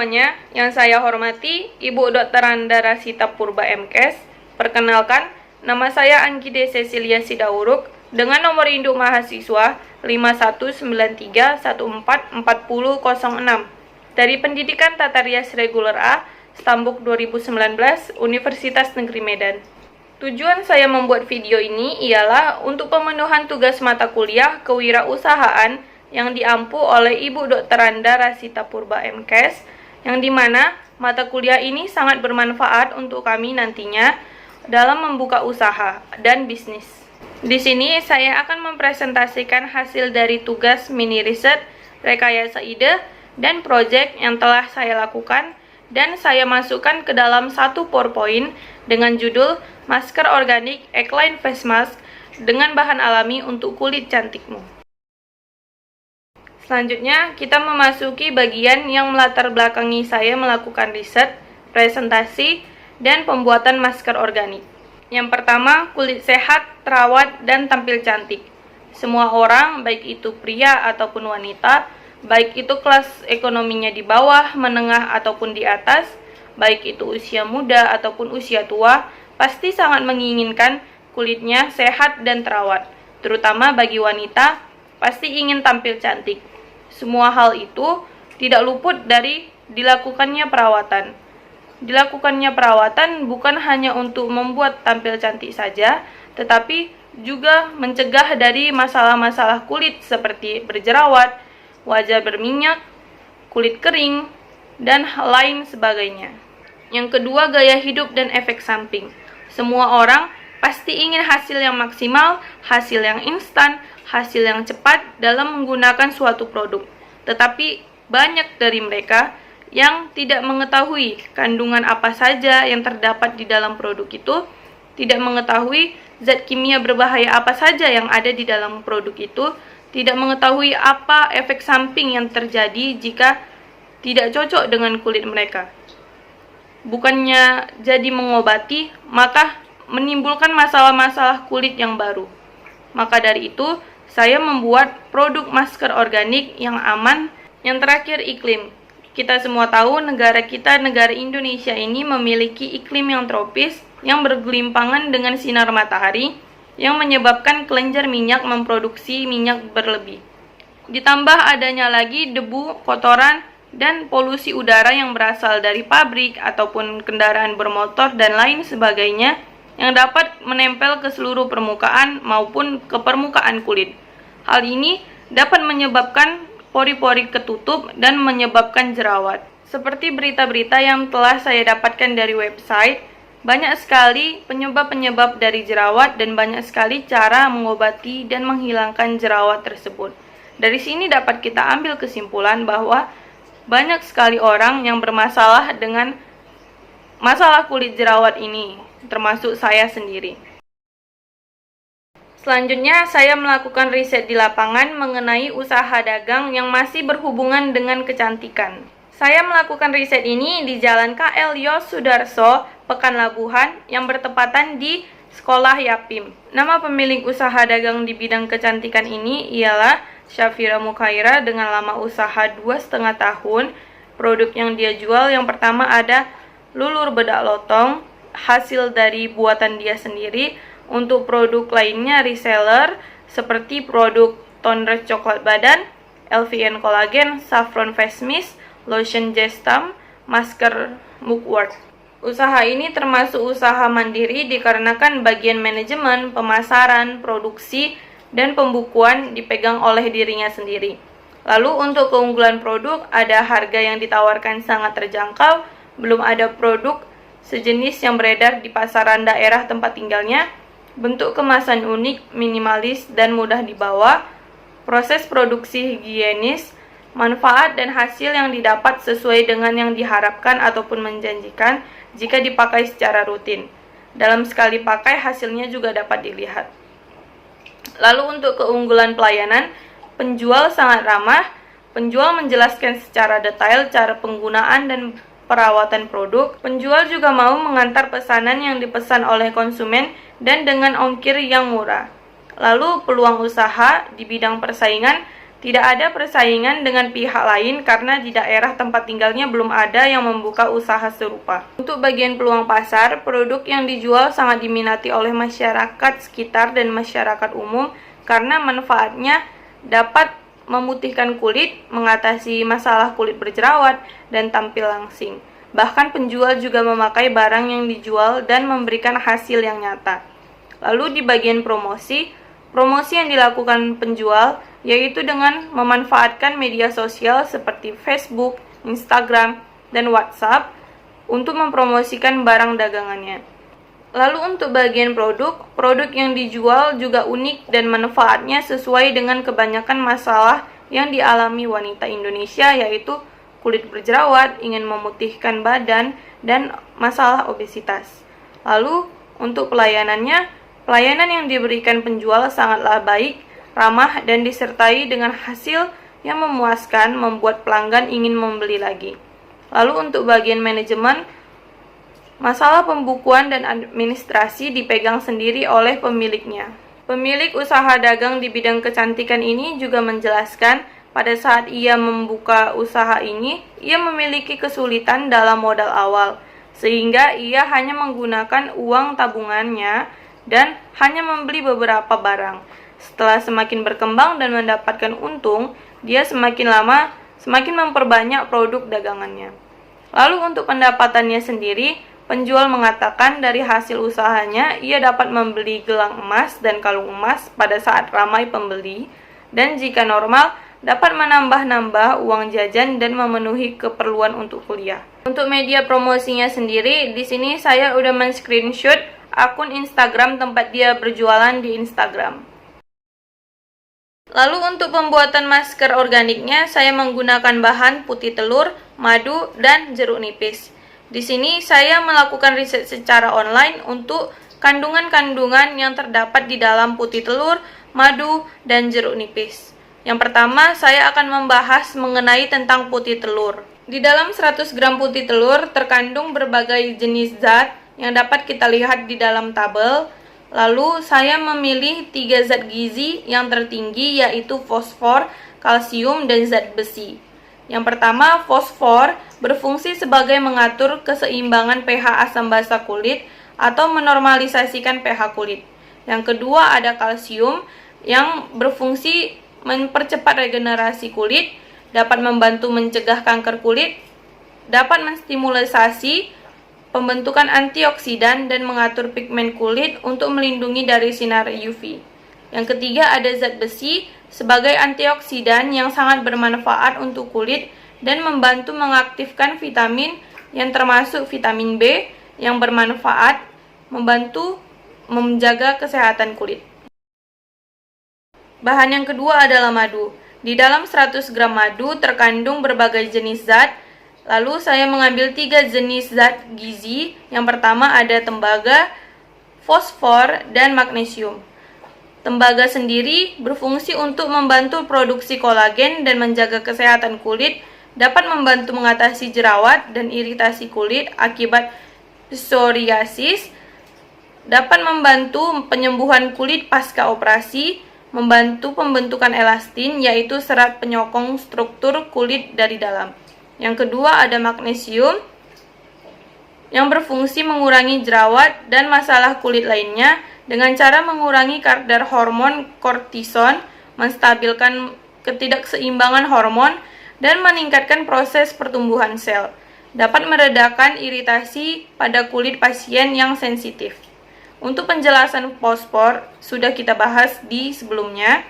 semuanya, yang saya hormati Ibu Dr. Andara Sita Purba MKes. Perkenalkan, nama saya Anggide Cecilia Sidauruk dengan nomor induk mahasiswa 5193144006 dari Pendidikan Tata Rias Reguler A, Stambuk 2019, Universitas Negeri Medan. Tujuan saya membuat video ini ialah untuk pemenuhan tugas mata kuliah kewirausahaan yang diampu oleh Ibu Dr. Andara Sita Purba MKes, yang dimana mata kuliah ini sangat bermanfaat untuk kami nantinya dalam membuka usaha dan bisnis. Di sini saya akan mempresentasikan hasil dari tugas mini riset, rekayasa ide, dan proyek yang telah saya lakukan dan saya masukkan ke dalam satu PowerPoint dengan judul Masker Organik Eggline Face Mask dengan bahan alami untuk kulit cantikmu. Selanjutnya, kita memasuki bagian yang melatar belakangi saya melakukan riset, presentasi, dan pembuatan masker organik. Yang pertama, kulit sehat, terawat, dan tampil cantik. Semua orang, baik itu pria ataupun wanita, baik itu kelas ekonominya di bawah, menengah, ataupun di atas, baik itu usia muda ataupun usia tua, pasti sangat menginginkan kulitnya sehat dan terawat. Terutama bagi wanita, pasti ingin tampil cantik. Semua hal itu tidak luput dari dilakukannya perawatan. Dilakukannya perawatan bukan hanya untuk membuat tampil cantik saja, tetapi juga mencegah dari masalah-masalah kulit seperti berjerawat, wajah berminyak, kulit kering, dan lain sebagainya. Yang kedua, gaya hidup dan efek samping. Semua orang pasti ingin hasil yang maksimal, hasil yang instan, hasil yang cepat dalam menggunakan suatu produk. Tetapi banyak dari mereka yang tidak mengetahui kandungan apa saja yang terdapat di dalam produk itu, tidak mengetahui zat kimia berbahaya apa saja yang ada di dalam produk itu, tidak mengetahui apa efek samping yang terjadi jika tidak cocok dengan kulit mereka. Bukannya jadi mengobati, maka menimbulkan masalah-masalah kulit yang baru. Maka dari itu, saya membuat produk masker organik yang aman. Yang terakhir, iklim. Kita semua tahu negara kita, negara Indonesia ini memiliki iklim yang tropis yang bergelimpangan dengan sinar matahari yang menyebabkan kelenjar minyak memproduksi minyak berlebih. Ditambah adanya lagi debu, kotoran, dan polusi udara yang berasal dari pabrik ataupun kendaraan bermotor dan lain sebagainya yang dapat menempel ke seluruh permukaan maupun ke permukaan kulit. Hal ini dapat menyebabkan pori-pori ketutup dan menyebabkan jerawat. Seperti berita-berita yang telah saya dapatkan dari website, banyak sekali penyebab-penyebab dari jerawat dan banyak sekali cara mengobati dan menghilangkan jerawat tersebut. Dari sini dapat kita ambil kesimpulan bahwa banyak sekali orang yang bermasalah dengan masalah kulit jerawat ini, termasuk saya sendiri. Selanjutnya, saya melakukan riset di lapangan mengenai usaha dagang yang masih berhubungan dengan kecantikan. Saya melakukan riset ini di Jalan KL Yos Sudarso, Pekanlabuhan, yang bertepatan di Sekolah Yapim. Nama pemilik usaha dagang di bidang kecantikan ini ialah Syafira Mukhaira dengan lama usaha 2,5 tahun. Produk yang dia jual yang pertama ada lulur bedak lotong, hasil dari buatan dia sendiri. Untuk produk lainnya reseller seperti produk toner coklat badan, LVN Collagen, Saffron Face Mist, lotion Gestam, masker Mugwort. Usaha ini termasuk usaha mandiri dikarenakan bagian manajemen, pemasaran, produksi, dan pembukuan dipegang oleh dirinya sendiri. Lalu untuk keunggulan produk, ada harga yang ditawarkan sangat terjangkau, belum ada produk sejenis yang beredar di pasaran daerah tempat tinggalnya, bentuk kemasan unik, minimalis, dan mudah dibawa, proses produksi higienis, manfaat dan hasil yang didapat sesuai dengan yang diharapkan ataupun menjanjikan jika dipakai secara rutin. Dalam sekali pakai, hasilnya juga dapat dilihat. Lalu untuk keunggulan pelayanan, penjual sangat ramah. Penjual menjelaskan secara detail cara penggunaan dan perawatan produk. Penjual juga mau mengantar pesanan yang dipesan oleh konsumen dan dengan ongkir yang murah. Lalu peluang usaha di bidang persaingan, Tidak ada persaingan dengan pihak lain karena di daerah tempat tinggalnya belum ada yang membuka usaha serupa. Untuk bagian peluang pasar, produk yang dijual sangat diminati oleh masyarakat sekitar dan masyarakat umum karena manfaatnya dapat memutihkan kulit, mengatasi masalah kulit berjerawat, dan tampil langsing. Bahkan penjual juga memakai barang yang dijual dan memberikan hasil yang nyata. Lalu di bagian promosi yang dilakukan penjual yaitu dengan memanfaatkan media sosial seperti Facebook, Instagram, dan WhatsApp untuk mempromosikan barang dagangannya. Lalu untuk bagian produk yang dijual juga unik dan manfaatnya sesuai dengan kebanyakan masalah yang dialami wanita Indonesia, yaitu kulit berjerawat, ingin memutihkan badan, dan masalah obesitas. Lalu untuk pelayanan yang diberikan penjual sangatlah baik, ramah, dan disertai dengan hasil yang memuaskan membuat pelanggan ingin membeli lagi. Lalu untuk bagian manajemen, masalah pembukuan dan administrasi dipegang sendiri oleh pemiliknya. Pemilik usaha dagang di bidang kecantikan ini juga menjelaskan pada saat ia membuka usaha ini, ia memiliki kesulitan dalam modal awal, sehingga ia hanya menggunakan uang tabungannya dan hanya membeli beberapa barang. Setelah semakin berkembang dan mendapatkan untung, dia semakin lama semakin memperbanyak produk dagangannya. Lalu untuk pendapatannya sendiri, penjual mengatakan dari hasil usahanya ia dapat membeli gelang emas dan kalung emas pada saat ramai pembeli, dan jika normal dapat menambah-nambah uang jajan dan memenuhi keperluan untuk kuliah. Untuk media promosinya sendiri, di sini saya udah men-screenshot akun Instagram tempat dia berjualan di Instagram. Lalu untuk pembuatan masker organiknya, saya menggunakan bahan putih telur, madu, dan jeruk nipis. Di sini saya melakukan riset secara online untuk kandungan-kandungan yang terdapat di dalam putih telur, madu, dan jeruk nipis. Yang pertama, saya akan membahas mengenai tentang putih telur. Di dalam 100 gram putih telur terkandung berbagai jenis zat yang dapat kita lihat di dalam tabel. Lalu saya memilih 3 zat gizi yang tertinggi, yaitu fosfor, kalsium, dan zat besi. Yang pertama, fosfor berfungsi sebagai mengatur keseimbangan pH asam basa kulit atau menormalisasikan pH kulit. Yang kedua ada kalsium yang berfungsi mempercepat regenerasi kulit, dapat membantu mencegah kanker kulit, dapat menstimulasi pembentukan antioksidan dan mengatur pigmen kulit untuk melindungi dari sinar UV. Yang ketiga ada zat besi sebagai antioksidan yang sangat bermanfaat untuk kulit dan membantu mengaktifkan vitamin yang termasuk vitamin B yang bermanfaat membantu menjaga kesehatan kulit. Bahan yang kedua adalah madu. Di dalam 100 gram madu terkandung berbagai jenis zat. Lalu saya mengambil 3 jenis zat gizi. Yang pertama ada tembaga, fosfor, dan magnesium. Tembaga sendiri berfungsi untuk membantu produksi kolagen dan menjaga kesehatan kulit, dapat membantu mengatasi jerawat dan iritasi kulit akibat psoriasis, dapat membantu penyembuhan kulit pasca operasi, membantu pembentukan elastin yaitu serat penyokong struktur kulit dari dalam. Yang kedua ada magnesium yang berfungsi mengurangi jerawat dan masalah kulit lainnya dengan cara mengurangi kadar hormon kortison, menstabilkan ketidakseimbangan hormon, dan meningkatkan proses pertumbuhan sel. Dapat meredakan iritasi pada kulit pasien yang sensitif. Untuk penjelasan fosfor sudah kita bahas di sebelumnya.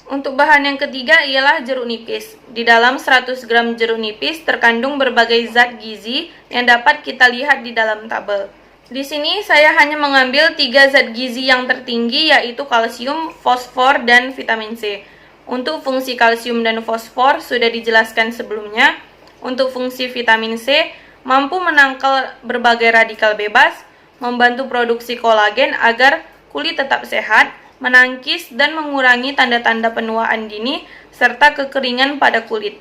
Untuk bahan yang ketiga ialah jeruk nipis. Di dalam 100 gram jeruk nipis terkandung berbagai zat gizi yang dapat kita lihat di dalam tabel. Di sini saya hanya mengambil 3 zat gizi yang tertinggi yaitu kalsium, fosfor, dan vitamin C. Untuk fungsi kalsium dan fosfor sudah dijelaskan sebelumnya. Untuk fungsi vitamin C mampu menangkal berbagai radikal bebas, membantu produksi kolagen agar kulit tetap sehat, menangkis dan mengurangi tanda-tanda penuaan dini, serta kekeringan pada kulit.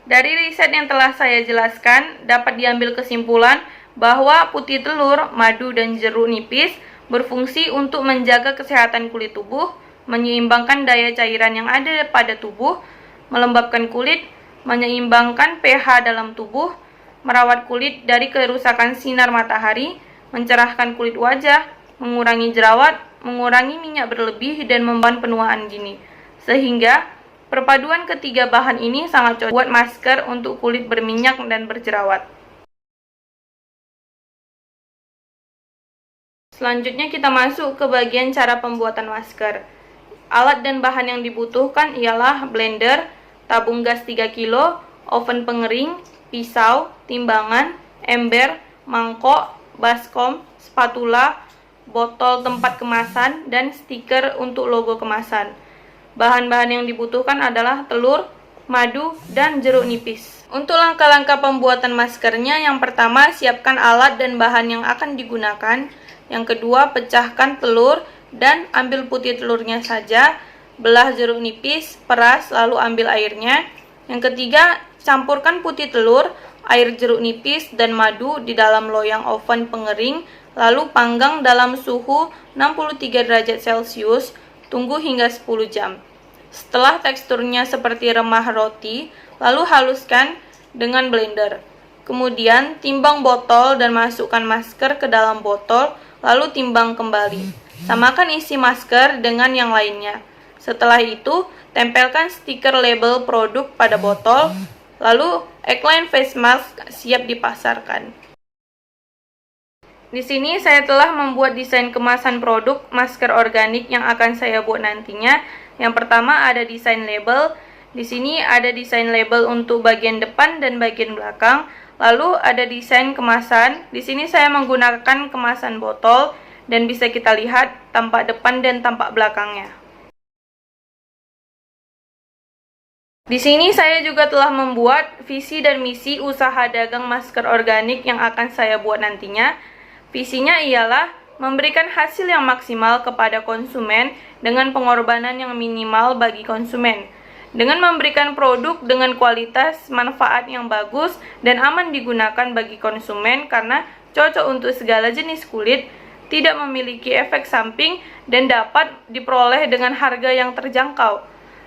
Dari riset yang telah saya jelaskan, dapat diambil kesimpulan bahwa putih telur, madu, dan jeruk nipis berfungsi untuk menjaga kesehatan kulit tubuh, menyeimbangkan daya cairan yang ada pada tubuh, melembabkan kulit, menyeimbangkan pH dalam tubuh, merawat kulit dari kerusakan sinar matahari, mencerahkan kulit wajah, mengurangi jerawat, mengurangi minyak berlebih, dan memban penuaan dini. Sehingga perpaduan ketiga bahan ini sangat cocok buat masker untuk kulit berminyak dan berjerawat. Selanjutnya kita masuk ke bagian cara pembuatan masker. Alat dan bahan yang dibutuhkan ialah blender, tabung gas 3 kg, oven pengering, pisau, timbangan, ember, mangkok, baskom, spatula, botol tempat kemasan, dan stiker untuk logo kemasan. Bahan-bahan yang dibutuhkan adalah telur, madu, dan jeruk nipis. Untuk langkah-langkah pembuatan maskernya, yang pertama siapkan alat dan bahan yang akan digunakan. Yang kedua, pecahkan telur dan ambil putih telurnya saja. Belah jeruk nipis, peras, lalu ambil airnya. Yang ketiga, campurkan putih telur, air jeruk nipis, dan madu di dalam loyang oven pengering, lalu panggang dalam suhu 63 derajat Celcius, tunggu hingga 10 jam. Setelah teksturnya seperti remah roti, lalu haluskan dengan blender. Kemudian timbang botol dan masukkan masker ke dalam botol, lalu timbang kembali. Samakan isi masker dengan yang lainnya. Setelah itu, tempelkan stiker label produk pada botol, lalu Eggline Face Mask siap dipasarkan. Di sini saya telah membuat desain kemasan produk masker organik yang akan saya buat nantinya. Yang pertama ada desain label. Di sini ada desain label untuk bagian depan dan bagian belakang. Lalu ada desain kemasan. Di sini saya menggunakan kemasan botol dan bisa kita lihat tampak depan dan tampak belakangnya. Di sini saya juga telah membuat visi dan misi usaha dagang masker organik yang akan saya buat nantinya. Visinya ialah memberikan hasil yang maksimal kepada konsumen dengan pengorbanan yang minimal bagi konsumen. Dengan memberikan produk dengan kualitas, manfaat yang bagus, dan aman digunakan bagi konsumen karena cocok untuk segala jenis kulit, tidak memiliki efek samping, dan dapat diperoleh dengan harga yang terjangkau.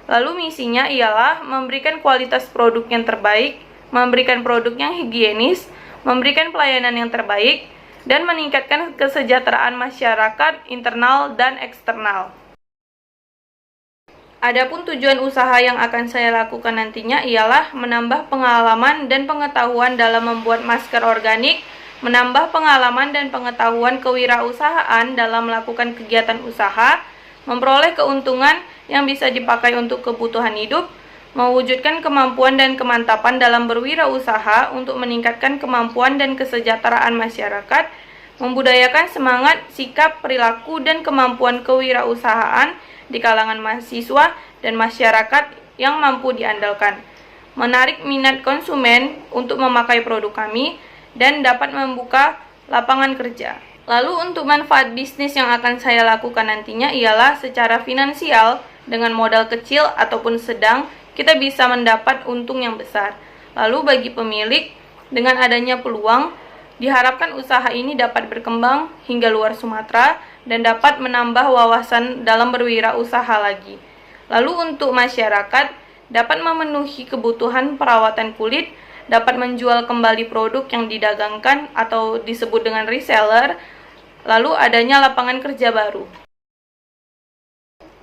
Lalu misinya ialah memberikan kualitas produk yang terbaik, memberikan produk yang higienis, memberikan pelayanan yang terbaik, dan meningkatkan kesejahteraan masyarakat internal dan eksternal. Adapun tujuan usaha yang akan saya lakukan nantinya ialah menambah pengalaman dan pengetahuan dalam membuat masker organik, menambah pengalaman dan pengetahuan kewirausahaan dalam melakukan kegiatan usaha, memperoleh keuntungan yang bisa dipakai untuk kebutuhan hidup, mewujudkan kemampuan dan kemantapan dalam berwirausaha untuk meningkatkan kemampuan dan kesejahteraan masyarakat, membudayakan semangat, sikap, perilaku, dan kemampuan kewirausahaan di kalangan mahasiswa dan masyarakat yang mampu diandalkan, menarik minat konsumen untuk memakai produk kami, dan dapat membuka lapangan kerja. Lalu untuk manfaat bisnis yang akan saya lakukan nantinya ialah secara finansial, dengan modal kecil ataupun sedang, kita bisa mendapat untung yang besar. Lalu bagi pemilik, dengan adanya peluang, diharapkan usaha ini dapat berkembang hingga luar Sumatera dan dapat menambah wawasan dalam berwirausaha lagi. Lalu untuk masyarakat, dapat memenuhi kebutuhan perawatan kulit, dapat menjual kembali produk yang didagangkan atau disebut dengan reseller, lalu adanya lapangan kerja baru.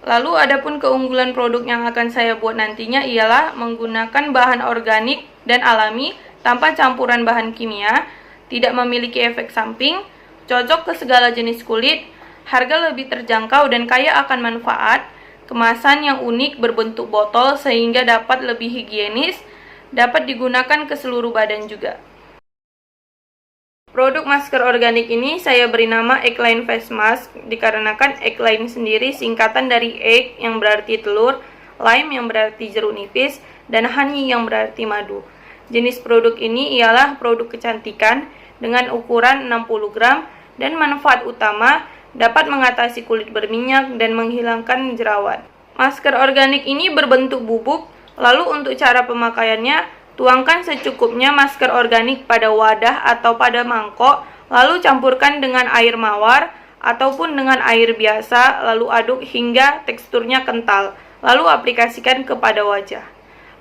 Lalu adapun keunggulan produk yang akan saya buat nantinya ialah menggunakan bahan organik dan alami tanpa campuran bahan kimia, tidak memiliki efek samping, cocok ke segala jenis kulit, harga lebih terjangkau dan kaya akan manfaat, kemasan yang unik berbentuk botol sehingga dapat lebih higienis, dapat digunakan ke seluruh badan juga. Produk masker organik ini saya beri nama Eggline Face Mask dikarenakan Eggline sendiri singkatan dari egg yang berarti telur, lime yang berarti jeruk nipis, dan honey yang berarti madu. Jenis produk ini ialah produk kecantikan dengan ukuran 60 gram dan manfaat utama dapat mengatasi kulit berminyak dan menghilangkan jerawat. Masker organik ini berbentuk bubuk, lalu untuk cara pemakaiannya, tuangkan secukupnya masker organik pada wadah atau pada mangkok, lalu campurkan dengan air mawar ataupun dengan air biasa, lalu aduk hingga teksturnya kental, lalu aplikasikan kepada wajah.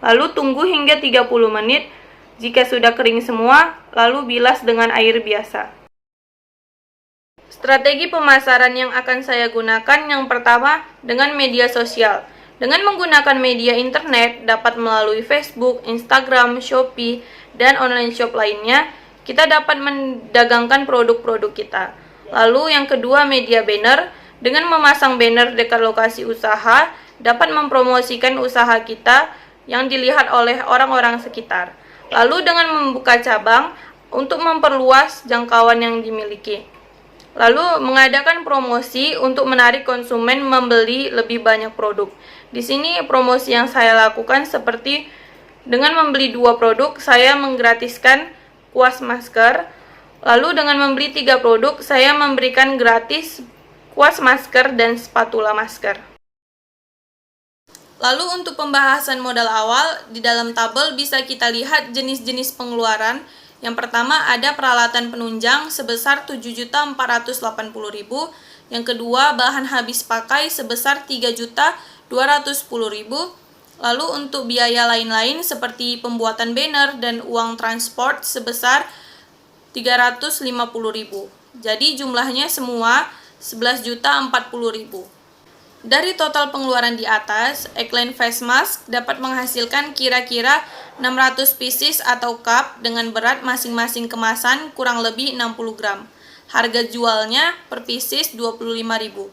Lalu tunggu hingga 30 menit. Jika sudah kering semua, lalu bilas dengan air biasa. Strategi pemasaran yang akan saya gunakan yang pertama dengan media sosial. Dengan menggunakan media internet, dapat melalui Facebook, Instagram, Shopee, dan online shop lainnya, kita dapat mendagangkan produk-produk kita. Lalu yang kedua, media banner. Dengan memasang banner dekat lokasi usaha, dapat mempromosikan usaha kita yang dilihat oleh orang-orang sekitar. Lalu dengan membuka cabang untuk memperluas jangkauan yang dimiliki. Lalu mengadakan promosi untuk menarik konsumen membeli lebih banyak produk. Di sini promosi yang saya lakukan seperti dengan membeli 2 produk, saya menggratiskan kuas masker. Lalu dengan membeli 3 produk, saya memberikan gratis kuas masker dan spatula masker. Lalu untuk pembahasan modal awal, di dalam tabel bisa kita lihat jenis-jenis pengeluaran. Yang pertama ada peralatan penunjang sebesar 7.480.000. Yang kedua bahan habis pakai sebesar 3.210.000. Lalu untuk biaya lain-lain seperti pembuatan banner dan uang transport sebesar 350.000. Jadi jumlahnya semua 11.040.000. Dari total pengeluaran di atas, Eggline Face Mask dapat menghasilkan kira-kira 600 pieces atau cup dengan berat masing-masing kemasan kurang lebih 60 gram. Harga jualnya per pieces 25.000.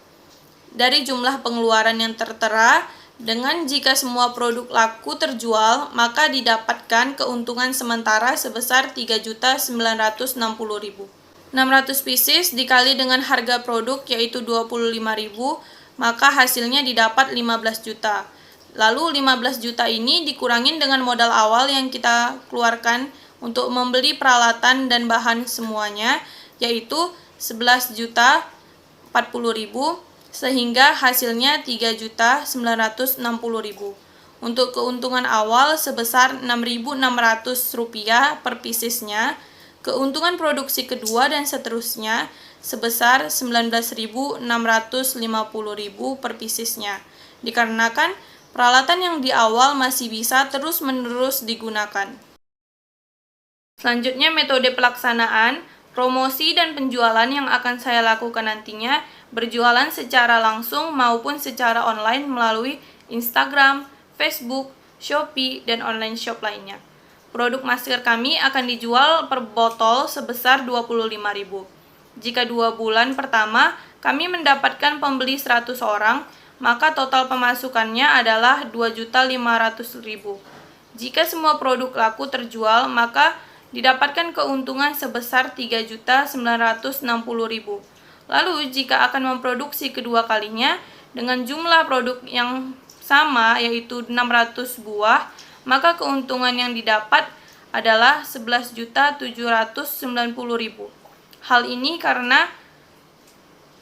Dari jumlah pengeluaran yang tertera, dengan jika semua produk laku terjual, maka didapatkan keuntungan sementara sebesar 3.960.000. 600 pieces dikali dengan harga produk yaitu 25.000, maka hasilnya didapat 15 juta. Lalu 15 juta ini dikurangin dengan modal awal yang kita keluarkan untuk membeli peralatan dan bahan semuanya, yaitu 11.040.000, sehingga hasilnya 3.960.000. Untuk keuntungan awal sebesar Rp6.600 per piecesnya, keuntungan produksi kedua dan seterusnya sebesar Rp19.650.000 per piecesnya, dikarenakan peralatan yang di awal masih bisa terus-menerus digunakan. Selanjutnya metode pelaksanaan, promosi dan penjualan yang akan saya lakukan nantinya berjualan secara langsung maupun secara online melalui Instagram, Facebook, Shopee, dan online shop lainnya. Produk masker kami akan dijual per botol sebesar Rp25.000. Jika 2 bulan pertama kami mendapatkan pembeli 100 orang, maka total pemasukannya adalah Rp2.500.000. Jika semua produk laku terjual, maka didapatkan keuntungan sebesar Rp3.960.000. Lalu jika akan memproduksi kedua kalinya dengan jumlah produk yang sama yaitu 600 buah, maka keuntungan yang didapat adalah Rp11.790.000. Hal ini karena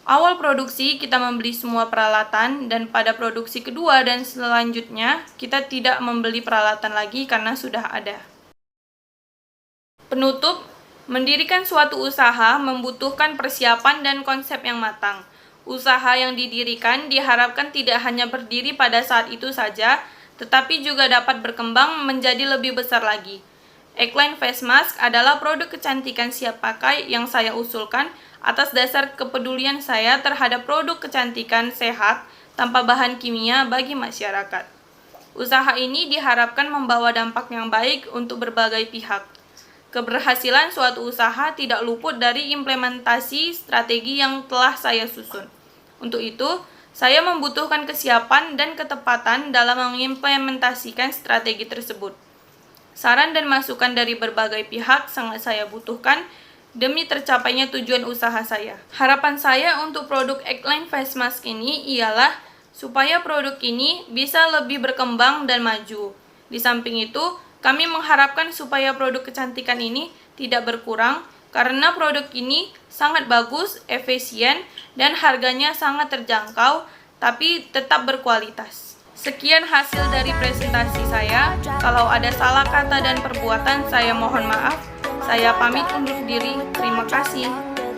awal produksi kita membeli semua peralatan dan pada produksi kedua dan selanjutnya kita tidak membeli peralatan lagi karena sudah ada. Penutup, mendirikan suatu usaha membutuhkan persiapan dan konsep yang matang. Usaha yang didirikan diharapkan tidak hanya berdiri pada saat itu saja, tetapi juga dapat berkembang menjadi lebih besar lagi. Eggline Face Mask adalah produk kecantikan siap pakai yang saya usulkan atas dasar kepedulian saya terhadap produk kecantikan sehat tanpa bahan kimia bagi masyarakat. Usaha ini diharapkan membawa dampak yang baik untuk berbagai pihak. Keberhasilan suatu usaha tidak luput dari implementasi strategi yang telah saya susun. Untuk itu, saya membutuhkan kesiapan dan ketepatan dalam mengimplementasikan strategi tersebut. Saran dan masukan dari berbagai pihak sangat saya butuhkan demi tercapainya tujuan usaha saya. Harapan saya untuk produk Eggline Face Mask ini ialah supaya produk ini bisa lebih berkembang dan maju. Di samping itu, kami mengharapkan supaya produk kecantikan ini tidak berkurang karena produk ini sangat bagus, efisien, dan harganya sangat terjangkau, tapi tetap berkualitas. Sekian hasil dari presentasi saya. Kalau ada salah kata dan perbuatan, saya mohon maaf. Saya pamit undur diri. Terima kasih.